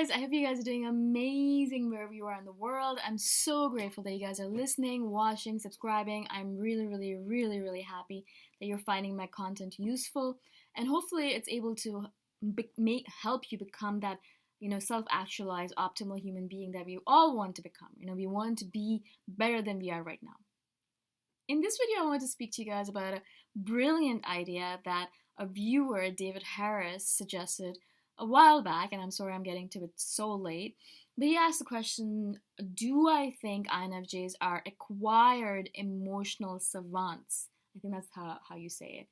guys. I hope you guys are doing amazing wherever you are in the world. I'm so grateful that you guys are listening, watching, subscribing. I'm really happy that you're finding my content useful, and hopefully it's able to help you become that self-actualized, optimal human being that we all want to become. We want to be better than we are right now. In this video, I want to speak to you guys about a brilliant idea that a viewer, David Harris, suggested a while back, and I'm sorry I'm getting to it so late. But he asked the question, do I think INFJs are acquired emotional savants? I think that's how you say it.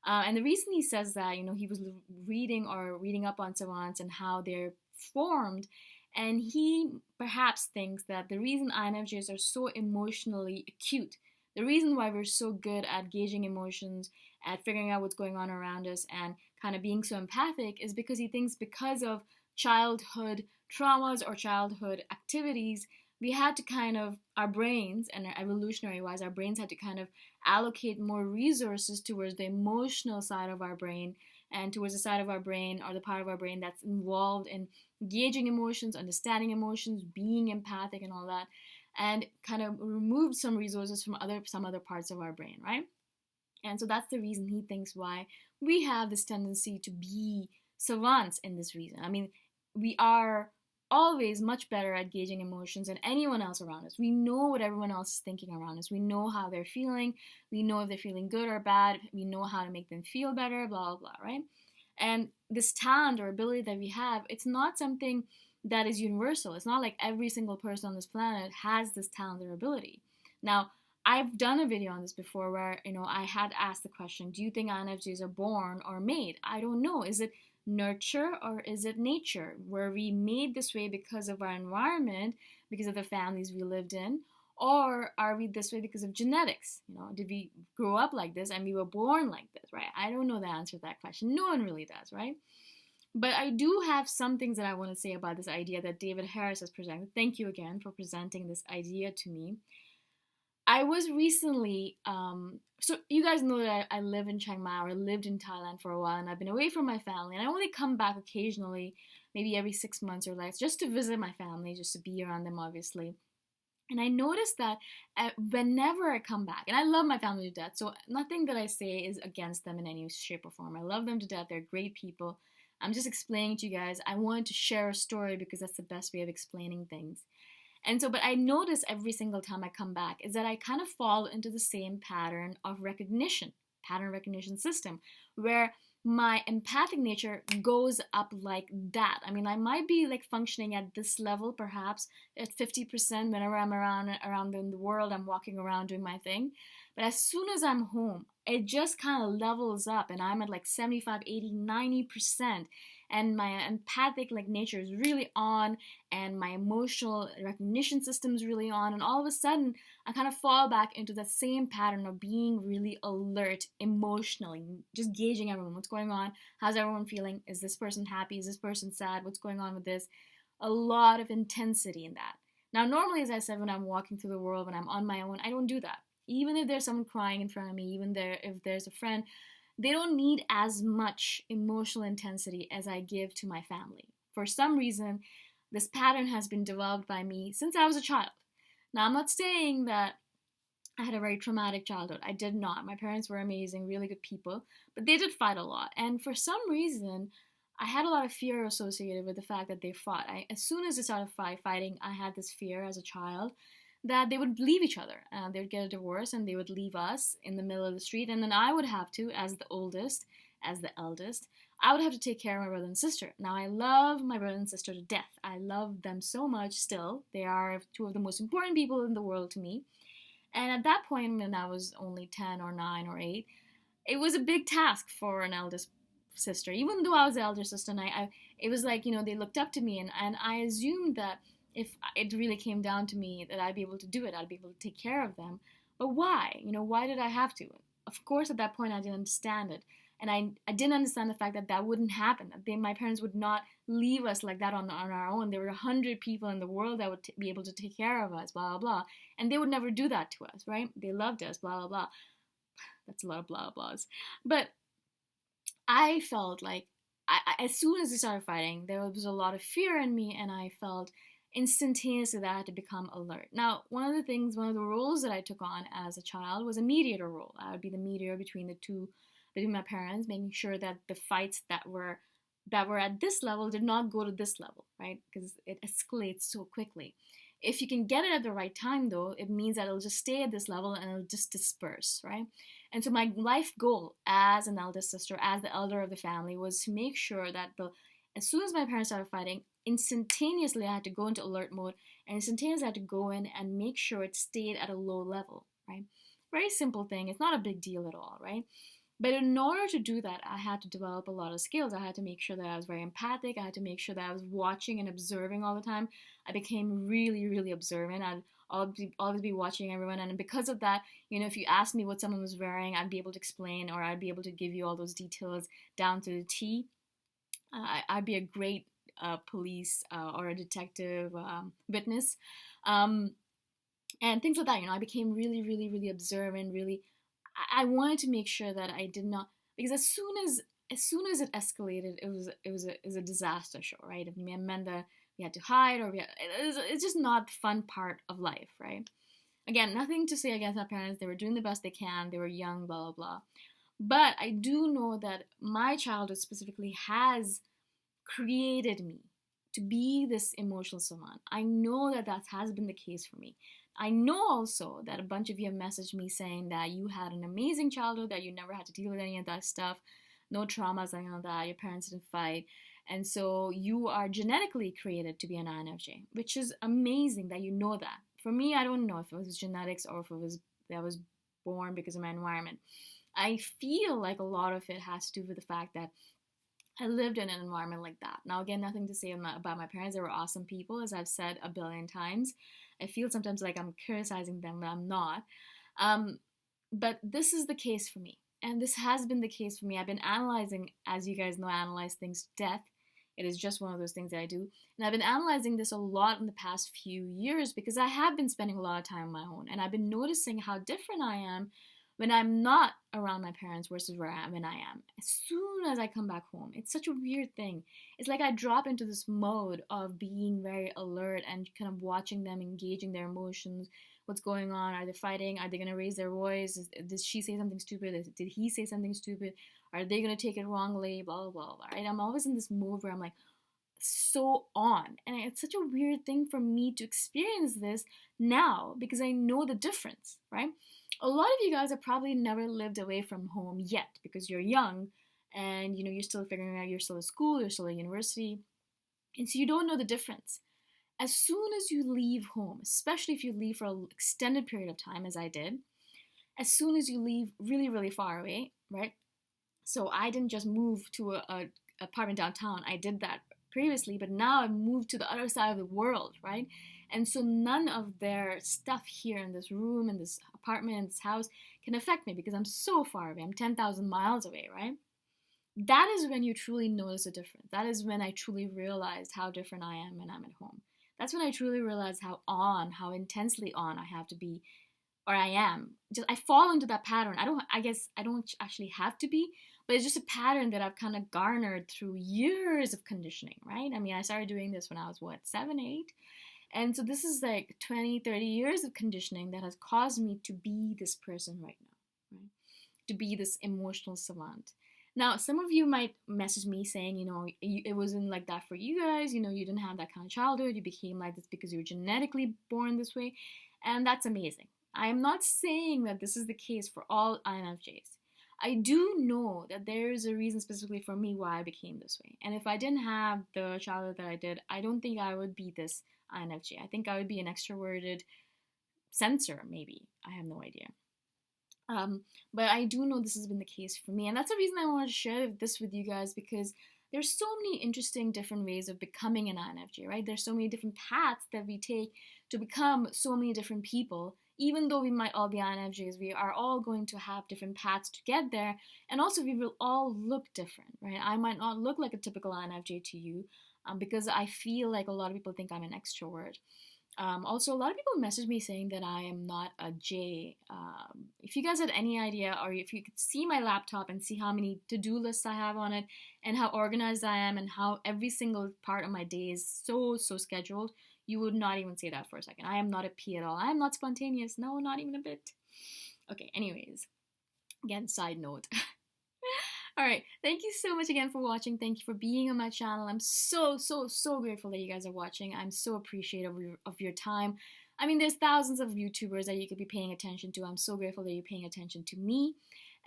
And the reason he says that, he was reading up on savants and how they're formed, and he perhaps thinks that the reason INFJs are so emotionally acute, the reason why we're so good at gauging emotions, at figuring out what's going on around us, and kind of being so empathic is because he thinks because of childhood traumas or childhood activities, we had to kind of, our brains, and evolutionary wise, our brains had to kind of allocate more resources towards the emotional side of our brain and towards the side of our brain or the part of our brain that's involved in gauging emotions, understanding emotions, being empathic, and all that, and kind of removed some resources from some other parts of our brain, right? And so that's the reason he thinks why we have this tendency to be savants in this reason. I mean, we are always much better at gauging emotions than anyone else around us. We know what everyone else is thinking around us. We know how they're feeling. We know if they're feeling good or bad. We know how to make them feel better, blah, blah, blah, right? And this talent or ability that we have, it's not something that is universal. It's not like every single person on this planet has this talent or ability. Now, I've done a video on this before where, I had asked the question, do you think INFJs are born or made? I don't know. Is it nurture or is it nature? Were we made this way because of our environment, because of the families we lived in? Or are we this way because of genetics? Did we grow up like this and we were born like this, right? I don't know the answer to that question. No one really does, right? But I do have some things that I want to say about this idea that David Harris has presented. Thank you again for presenting this idea to me. I was recently, so you guys know that I live in Chiang Mai, or I lived in Thailand for a while, and I've been away from my family, and I only come back occasionally, maybe every 6 months or less, just to visit my family, just to be around them, obviously. And I noticed that whenever I come back, and I love my family to death, so nothing that I say is against them in any shape or form. I love them to death. They're great people. I'm just explaining to you guys. I wanted to share a story because that's the best way of explaining things. And so, but I notice every single time I come back is that I kind of fall into the same pattern recognition system, where my empathic nature goes up like that. I mean, I might be like functioning at this level, perhaps at 50% whenever I'm around in the world, I'm walking around doing my thing. But as soon as I'm home, it just kind of levels up and I'm at like 75, 80, 90%. And my empathic nature is really on, and my emotional recognition system is really on, and all of a sudden I kind of fall back into the same pattern of being really alert emotionally, just gauging everyone, what's going on, how's everyone feeling, is this person happy, is this person sad, what's going on with this. A lot of intensity in that. Now normally, as I said, when I'm walking through the world, when I'm on my own, I don't do that. Even if there's someone crying in front of me, if there's a friend, they don't need as much emotional intensity as I give to my family. For some reason, this pattern has been developed by me since I was a child. Now, I'm not saying that I had a very traumatic childhood. I did not. My parents were amazing, really good people, but they did fight a lot. And for some reason, I had a lot of fear associated with the fact that they fought. As soon as they started fighting, I had this fear as a child that they would leave each other. They would get a divorce and they would leave us in the middle of the street. And then I would have to, as the oldest, as the eldest, I would have to take care of my brother and sister. Now, I love my brother and sister to death. I love them so much still. They are two of the most important people in the world to me. And at that point, when I was only 10 or 9 or 8, it was a big task for an eldest sister. Even though I was the elder sister, and it was like, they looked up to me, and I assumed that if it really came down to me, that I'd be able to do it. I'd be able to take care of them. But why? Why did I have to? Of course, at that point, I didn't understand it. And I didn't understand the fact that that wouldn't happen. That my parents would not leave us like that on our own. There were 100 people in the world that would be able to take care of us, blah, blah, blah. And they would never do that to us, right? They loved us, blah, blah, blah. That's a lot of blah, blahs. But I felt like as soon as we started fighting, there was a lot of fear in me, and I felt instantaneously that I had to become alert. Now, one of the roles that I took on as a child was a mediator role. I would be the mediator between my parents, making sure that the fights that were at this level did not go to this level, right? Because it escalates so quickly. If you can get it at the right time, though, it means that it'll just stay at this level and it'll just disperse, right? And so my life goal as an eldest sister, as the elder of the family, was to make sure that as soon as my parents started fighting, instantaneously I had to go into alert mode, and instantaneously I had to go in and make sure it stayed at a low level, right? Very simple thing. It's not a big deal at all, right? But in order to do that, I had to develop a lot of skills. I had to make sure that I was very empathic. I had to make sure that I was watching and observing all the time. I became really, really observant. I'd always be watching everyone. And because of that, if you asked me what someone was wearing, I'd be able to explain, or I'd be able to give you all those details down to the T. I'd be a great police or a detective witness. And things like that. I became really, really, really observant, really. I wanted to make sure that I did not, because as soon as it escalated, it was a disaster show, right? It meant that we had to hide, or it's just not the fun part of life, right? Again, nothing to say against my parents. They were doing the best they can. They were young, blah blah blah. But I do know that my childhood specifically has created me to be this emotional savant. I know that has been the case for me. I know also that a bunch of you have messaged me saying that you had an amazing childhood, that you never had to deal with any of that stuff, no traumas, anything like that, your parents didn't fight. And so you are genetically created to be an INFJ, which is amazing that you know that. For me, I don't know if it was genetics or if I was born because of my environment. I feel like a lot of it has to do with the fact that I lived in an environment like that. Now, again, nothing to say about my parents. They were awesome people, as I've said a billion times. I feel sometimes like I'm criticizing them, but I'm not. But this is the case for me. And this has been the case for me. I've been analyzing, as you guys know, I analyze things to death. It is just one of those things that I do. And I've been analyzing this a lot in the past few years because I have been spending a lot of time on my own. And I've been noticing how different I am when I'm not around my parents versus when I am. As soon as I come back home, it's such a weird thing. It's like I drop into this mode of being very alert and kind of watching them, engaging their emotions. What's going on? Are they fighting? Are they going to raise their voice? Did she say something stupid? Did he say something stupid? Are they going to take it wrongly? Blah, blah, blah, blah, right? I'm always in this mode where I'm like so on. And it's such a weird thing for me to experience this now because I know the difference, right? A lot of you guys have probably never lived away from home yet because you're young and you're still figuring out, you're still at school, you're still at university, and so you don't know the difference. As soon as you leave home, especially if you leave for an extended period of time, as I did, as soon as you leave really, really far away, right? So I didn't just move to a apartment downtown. I did that previously, but now I've moved to the other side of the world, right? And so none of their stuff here in this room, in this apartment, in this house can affect me because I'm so far away. I'm 10,000 miles away, right? That is when you truly notice a difference. That is when I truly realized how different I am when I'm at home. That's when I truly realized how intensely on I have to be, or I am. Just I fall into that pattern. I guess I don't actually have to be, but it's just a pattern that I've kind of garnered through years of conditioning, right? I mean, I started doing this when I was 7, 8. And so this is like 20, 30 years of conditioning that has caused me to be this person right now, right? To be this emotional savant. Now, some of you might message me saying, it wasn't like that for you guys. You didn't have that kind of childhood. You became like this because you were genetically born this way. And that's amazing. I am not saying that this is the case for all INFJs. I do know that there is a reason specifically for me why I became this way. And if I didn't have the childhood that I did, I don't think I would be this INFJ. I think I would be an extroverted sensor, maybe. I have no idea. But I do know this has been the case for me. And that's the reason I wanted to share this with you guys, because there's so many interesting different ways of becoming an INFJ, right? There's so many different paths that we take to become so many different people. Even though we might all be INFJs, we are all going to have different paths to get there. And also we will all look different, right? I might not look like a typical INFJ to you because I feel like a lot of people think I'm an extrovert. Also, a lot of people message me saying that I am not a J. If you guys had any idea, or if you could see my laptop and see how many to-do lists I have on it, and how organized I am, and how every single part of my day is so scheduled, you would not even say that for a second. I am not a P at all. I am not spontaneous. No, not even a bit. Okay, anyways, again, side note. All right. Thank you so much again for watching. Thank you for being on my channel. I'm so grateful that you guys are watching. I'm so appreciative of your time. I mean, there's thousands of YouTubers that you could be paying attention to. I'm so grateful that you're paying attention to me.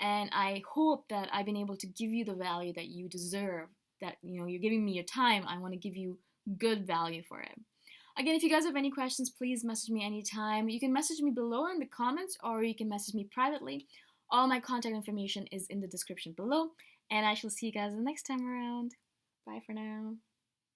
And I hope that I've been able to give you the value that you deserve. That, you're giving me your time. I want to give you good value for it. Again, if you guys have any questions, please message me anytime. You can message me below in the comments, or you can message me privately. All my contact information is in the description below, and I shall see you guys the next time around. Bye for now.